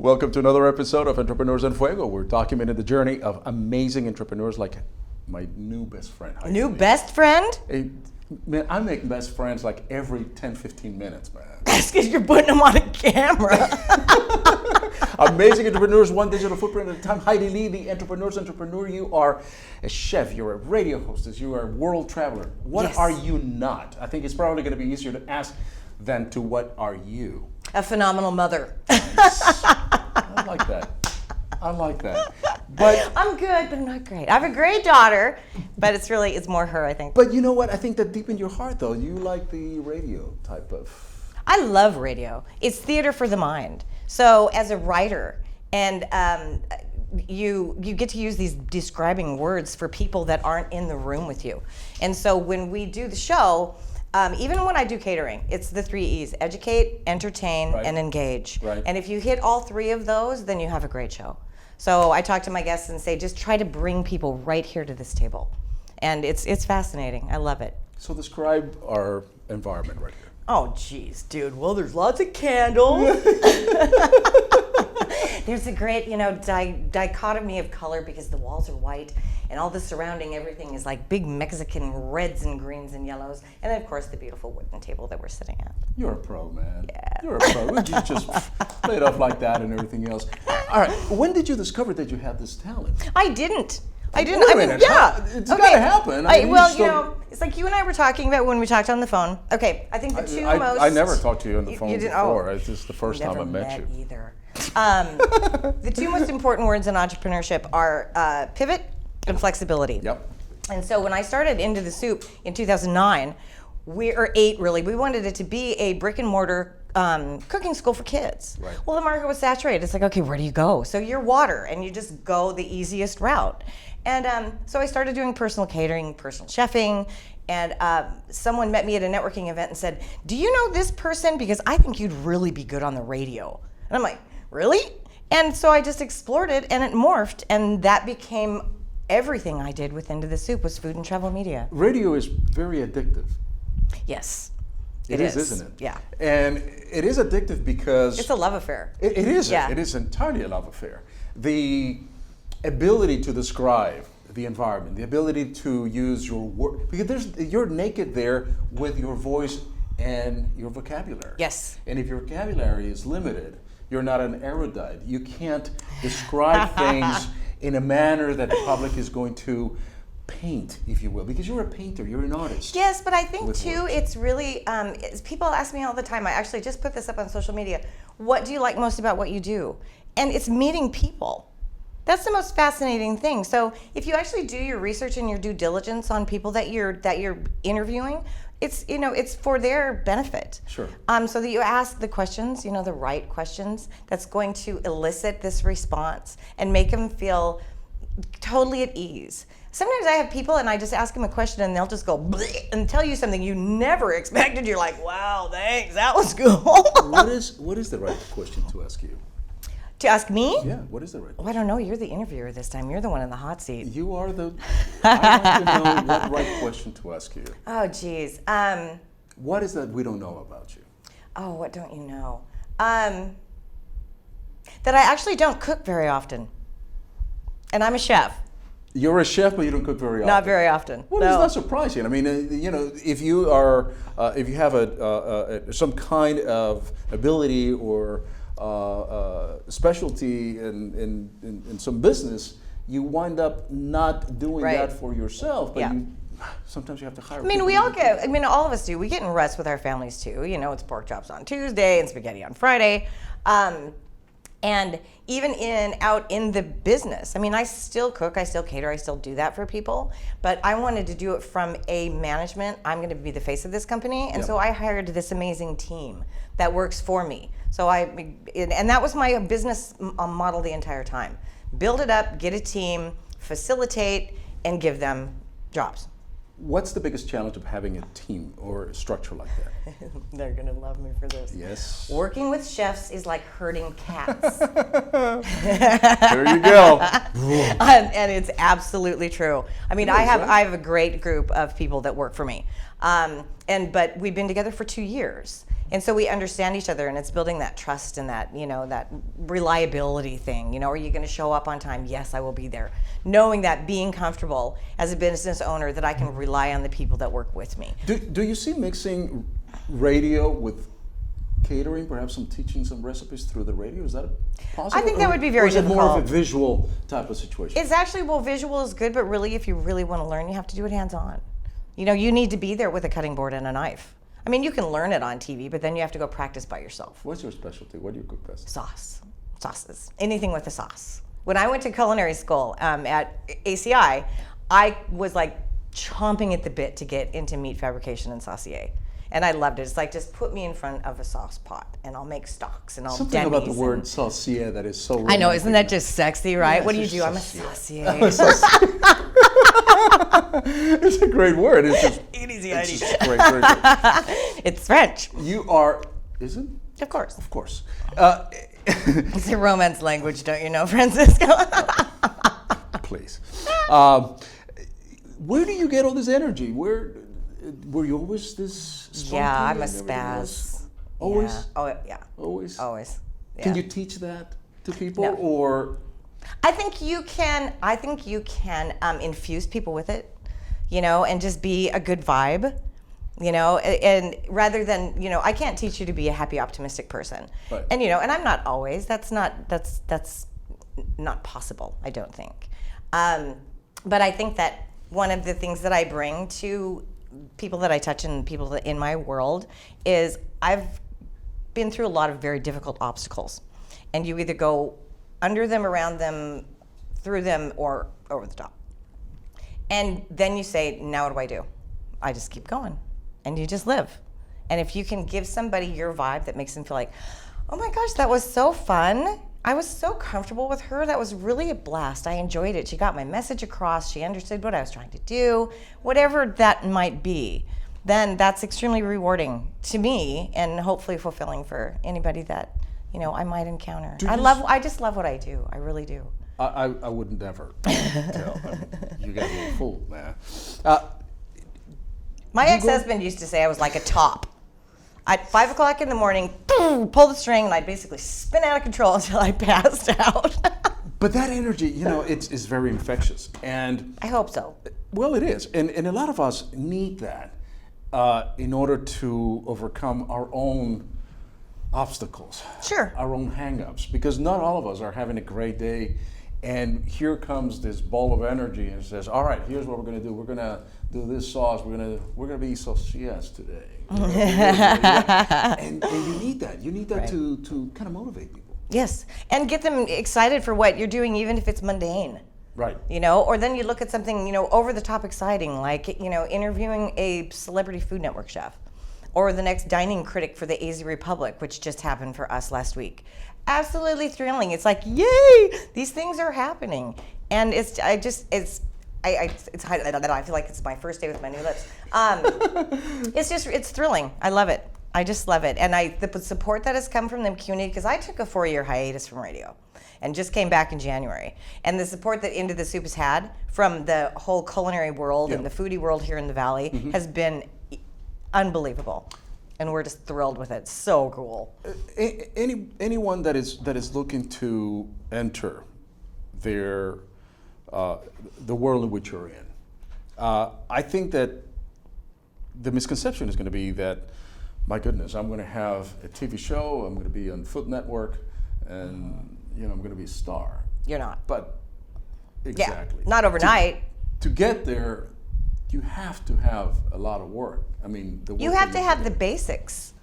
Welcome to another episode of Entrepreneurs and Fuego. We're documenting the journey of amazing entrepreneurs like my new best friend. Heidi. New best friend? Hey, man, I make best friends like every 10, 15 minutes, man. That's because you're putting them on a camera. Amazing entrepreneurs, one digital footprint at a time. Heidi Lee, the entrepreneur. You are a chef, you're a radio hostess, you are a world traveler. What Yes. are you not? I think it's probably going to be easier to ask than to what are you? A phenomenal mother. I like that. I like that. But I'm good, but I'm not great. I have a great daughter, but it's more her, I think. But you know what? I think that deep in your heart, though, you like the radio type of. I love radio. It's theater for the mind. So as a writer, and you get to use these describing words for people that aren't in the room with you. And so when we do the show, even when I do catering, it's the 3 E's: educate, entertain, Right. and engage. Right. And if you hit all 3 of those, then you have a great show. So I talk to my guests and say, just try to bring people right here to this table. And it's fascinating. I love it. So describe our environment right here. Oh, geez, dude. Well, there's lots of candles. There's a great, dichotomy of color because the walls are white and all the surrounding everything is like big Mexican reds and greens and yellows. And then, of course, the beautiful wooden table that we're sitting at. You're a pro, man. Yeah. You're a pro. You just play it off like that and everything else. All right. When did you discover that you had this talent? I didn't. Wait a minute. It's got to happen. It's like you and I were talking about when we talked on the phone. Okay, I think the two most. I never talked to you on the phone you didn't- before. oh. It's just the first time I met you. Either. The 2 most important words in entrepreneurship are pivot and flexibility. Yep. And so when I started Into the Soup in 2009, we wanted it to be a brick and mortar cooking school for kids. Right. Well, the market was saturated. It's like, okay, where do you go? So you're water, and you just go the easiest route. And so I started doing personal catering, personal chefing, and someone met me at a networking event and said, do you know this person? Because I think you'd really be good on the radio. And I'm like, really? And so I just explored it, and it morphed, and that became everything I did with Into the Soup was food and travel media. Radio is very addictive. Yes. It is, isn't it? Yeah. And it is addictive because It's a love affair. It is. Yeah. It is entirely a love affair. The ability to describe the environment, the ability to use your word, because you're naked there with your voice and your vocabulary. Yes. And if your vocabulary is limited, you're not an erudite. You can't describe things in a manner that the public is going to paint, if you will, because you're a painter, you're an artist. Yes, but I think too, words. it's really, people ask me all the time, I actually just put this up on social media, what do you like most about what you do? And it's meeting people. That's the most fascinating thing. So if you actually do your research and your due diligence on people that you're interviewing, it's for their benefit. Sure. So that you ask the questions, the right questions that's going to elicit this response and make them feel totally at ease. Sometimes I have people and I just ask them a question and they'll just go bleh and tell you something you never expected. You're like, wow, thanks, that was cool. What is the right question to ask you? To ask me? Yeah, what is the right Oh, I don't know. You're the interviewer this time. You're the one in the hot seat. You are the. I want to know what right question to ask you. Oh, geez. What is that we don't know about you? Oh, what don't you know? That I actually don't cook very often. And I'm a chef. You're a chef, but you don't cook very often. Not very often. Well, no. it's not surprising. I mean, if you are, if you have some kind of ability or specialty in some business, you wind up not doing Right. that for yourself, but Yeah. sometimes you have to hire. I mean, all of us do. We get in ruts with our families too. It's pork chops on Tuesday and spaghetti on Friday. And even out in the business, I mean, I still cook, I still cater, I still do that for people, but I wanted to do it from a management. I'm going to be the face of this company, and Yep. so I hired this amazing team that works for me. So and that was my business model the entire time. Build it up, get a team, facilitate, and give them jobs. What's the biggest challenge of having a team or a structure like that? They're going to love me for this. Yes. Working with chefs is like herding cats. There you go. And it's absolutely true. I mean, It I is, have right? I have a great group of people that work for me, but we've been together for 2 years, And so we understand each other, and it's building that trust and that, that reliability thing. Are you going to show up on time? Yes, I will be there. Knowing that, being comfortable as a business owner that I can rely on the people that work with me. Do you see mixing radio with catering, perhaps teaching some recipes through the radio? Is that possible? I think that would be very difficult. Or is it more of a visual type of situation? It's actually, visual is good, but really, if you really want to learn, you have to do it hands-on. You need to be there with a cutting board and a knife. I mean, you can learn it on TV, but then you have to go practice by yourself. What's your specialty? What do you cook best? Sauces. Anything with a sauce. When I went to culinary school at ACI, I was like chomping at the bit to get into meat fabrication and saucier. And I loved it. It's like, just put me in front of a sauce pot and I'll make stocks and I'll Something about the word saucier that is so romantic. I know, isn't that just sexy, right? Yes, what do you do? I'm a saucier. It's a great word. It's just easy. It's just great. It's French. You are, is it? Of course. Of course. It's a Romance language, don't you know, Francisco? Please. Where do you get all this energy? Were you always this spunky? Yeah, I'm a spaz. Always? Yeah. Oh, yeah. Always? Always. Yeah. Can you teach that to people? No. Or I think you can infuse people with it, and just be a good vibe, and rather than, I can't teach you to be a happy, optimistic person. Right. And, and I'm not always, that's not possible, I don't think. But I think that one of the things that I bring to people that I touch and people in my world is I've been through a lot of very difficult obstacles, and you either go under them, around them, through them, or over the top. And then you say, now what do I do? I just keep going, and you just live. And if you can give somebody your vibe that makes them feel like, oh my gosh, that was so fun. I was so comfortable with her. That was really a blast. I enjoyed it. She got my message across. She understood what I was trying to do. Whatever that might be, then that's extremely rewarding to me and hopefully fulfilling for anybody that, I might encounter. I just love what I do. I really do. I would never tell. You got me fooled, man. My ex-husband used to say I was like a top. At 5 o'clock in the morning, boom, pull the string, and I'd basically spin out of control until I passed out. But that energy, it's very infectious. And I hope so. Well, it is. And a lot of us need that in order to overcome our own obstacles. Sure. Our own hang-ups. Because not all of us are having a great day. And here comes this ball of energy and says, all right, here's what we're going to do. We're going to do this sauce. We're going to be sauciers today. And you need that. You need that Right. to kind of motivate people. Yes, and get them excited for what you're doing, even if it's mundane. Right. Or then you look at something, over the top exciting, like, interviewing a celebrity Food Network chef, or the next dining critic for the AZ Republic, which just happened for us last week. Absolutely thrilling. It's like, yay! These things are happening, and I feel like it's my first day with my new lips. It's thrilling. I love it. I just love it, and the support that has come from the community, because I took a 4-year hiatus from radio, and just came back in January, and the support that Into the Soup has had from the whole culinary world and the foodie world here in the Valley has been unbelievable. And we're just thrilled with it. So cool. Anyone that is looking to enter the world in which you're in, I think that the misconception is going to be that, my goodness, I'm going to have a TV show, I'm going to be on Food Network, and I'm going to be a star. You're not. But exactly. Yeah, not overnight. To get there, you have to have a lot of work. I mean, you have to have the basics.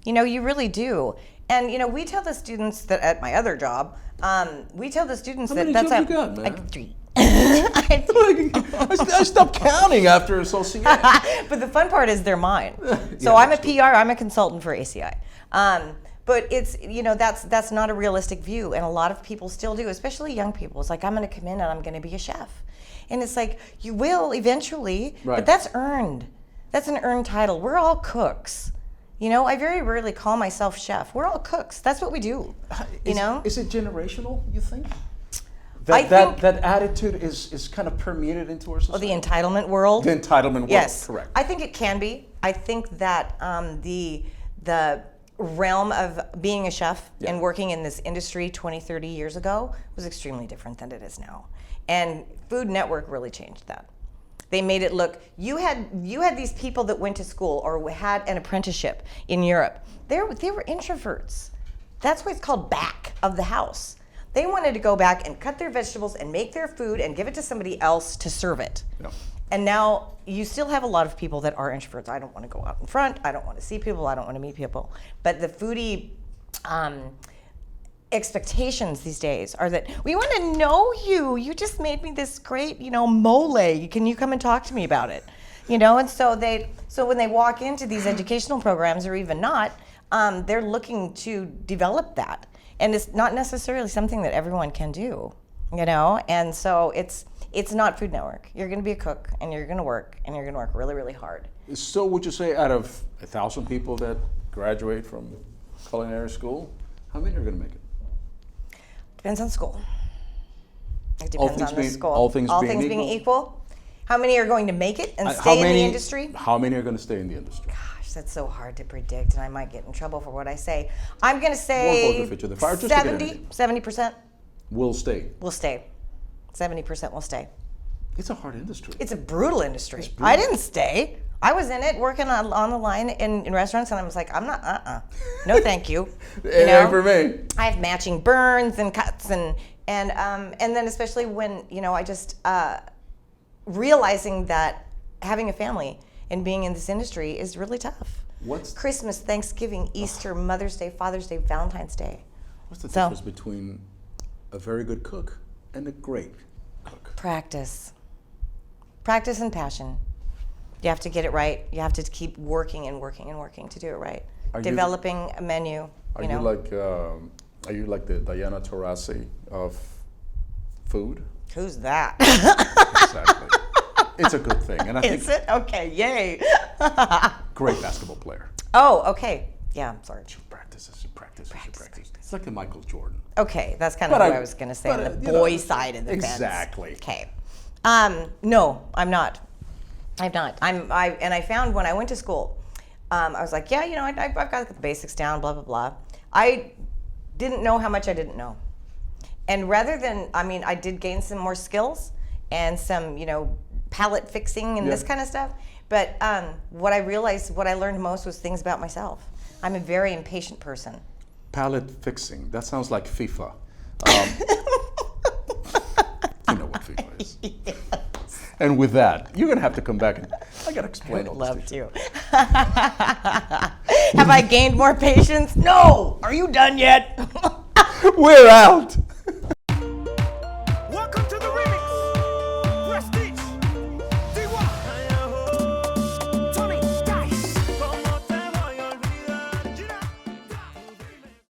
You really do. And we tell the students that at my other job, we tell the students How many that's jobs you got, man? like 3. I stopped counting after associate. But the fun part is they're mine. So I'm a PR, I'm a consultant for ACI. But it's, that's not a realistic view. And a lot of people still do, especially young people. It's like, I'm going to come in and I'm going to be a chef. And it's like, you will eventually, right. But that's earned. That's an earned title. We're all cooks. I very rarely call myself chef. We're all cooks. That's what we do. Is it generational, you think? I think that attitude is kind of permeated into our society? The entitlement world? The entitlement world, yes. Correct. I think it can be. I think that the realm of being a chef Yeah. and working in this industry 20, 30 years ago was extremely different than it is now. And Food Network really changed that. They made it look, you had these people that went to school or had an apprenticeship in Europe. They were introverts. That's why it's called back of the house. They wanted to go back and cut their vegetables and make their food and give it to somebody else to serve it. Yeah. And now you still have a lot of people that are introverts. I don't want to go out in front. I don't want to see people. I don't want to meet people. But the foodie expectations these days are that we want to know you. You just made me this great, mole. Can you come and talk to me about it? And so when they walk into these educational programs or even not, they're looking to develop that. And it's not necessarily something that everyone can do, And so it's not Food Network. You're going to be a cook and you're going to work really, really hard. So would you say out of 1,000 people that graduate from culinary school, how many are going to make it? Depends on school. It depends on the school. All things being equal. How many are going to make it and stay in the industry? How many are going to stay in the industry? Gosh, that's so hard to predict, and I might get in trouble for what I say. I'm going to say 70%. Will stay. Will stay. 70% will stay. It's a hard industry. It's a brutal industry. I didn't stay. I was in it working on the line in restaurants, and I was like, I'm not, no thank you. For me. I have matching burns and cuts, and then especially when, I just, realizing that having a family and being in this industry is really tough. What's Christmas, Thanksgiving, Easter, Mother's Day, Father's Day, Valentine's Day. What's the difference between a very good cook and a great cook? Practice and passion. You have to get it right. You have to keep working and working and working to do it right. Developing a menu. Are you like the Diana Taurasi of food? Who's that? Exactly. It's a good thing, and I think. Is it? Okay, yay. Great basketball player. Oh, okay. Yeah, I'm sorry. She practices. It's like the Michael Jordan. Okay, that's kind of what I was going to say on the boy side of the fence. Exactly. Okay. No, I'm not. I found when I went to school, I was like, I've got the basics down, blah, blah, blah. I didn't know how much I didn't know. And rather than, I did gain some more skills and some, palate fixing and this kind of stuff. But what I learned most was things about myself. I'm a very impatient person. Palate fixing. That sounds like FIFA. You know what FIFA is. Yes. And with that, you're going to have to come back and I got to explain all this. Love to. Have I gained more patience? No. Are you done yet? We're out.